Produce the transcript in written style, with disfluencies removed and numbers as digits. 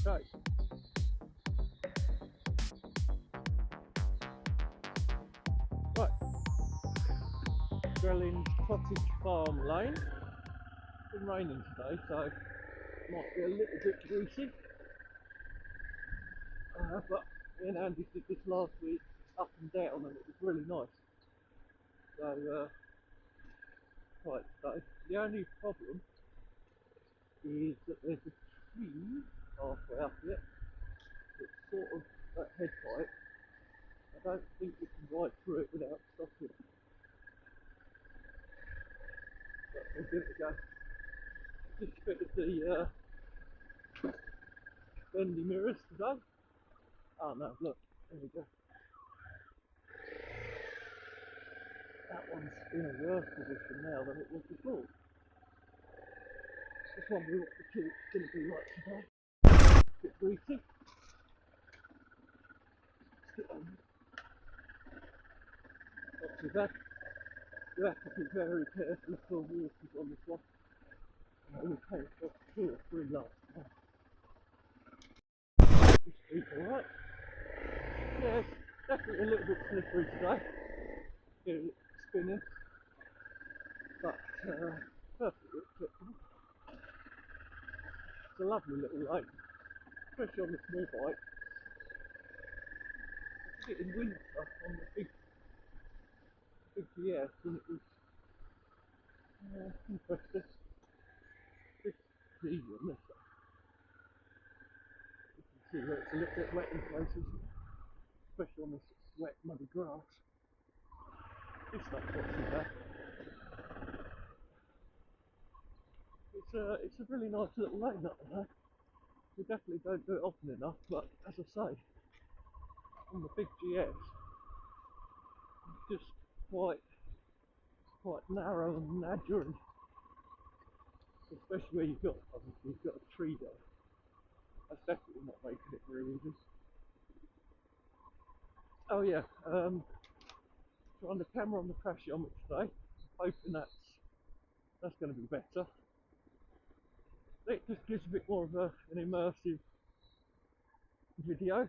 Okay. Right. Greenlane Cottage Farm Lane. It's been raining today, so it might be a little bit greasy. But me and Andy did this last week up and down, and it was really nice. So, right, so the only problem is that there's a tree halfway up it. It's sort of that head height. I don't think you can ride through it without stopping. But we'll give it a go. Just fitted the bendy mirrors today. Oh no, look, there we go. That one's in a worse position now than it was before. Just wondering what the tilt's going to be like today. A bit greasy. Not too bad. You have to be very careful for walkers on this one. We came for 2 or 3 last time. This street's alright. Yeah, it's definitely a little bit slippery today. It's spinning. But perfectly acceptable. It's a lovely little lane, especially on the small bike. I did it in winter on the big GS, and it was interesting. Bit easy on this one. You can see where it's a little bit wet in places, especially on this wet, muddy grass. This stuff's not too bad. It's a really nice little lane up there. We definitely don't do it often enough, but as I say, on the big GS, it's just quite narrow and nadger, and especially where you've got a tree there. That's definitely not making it very easy. Oh yeah, trying the camera on the crashiometer today. Hoping that's going to be better. It just gives a bit more of an immersive video.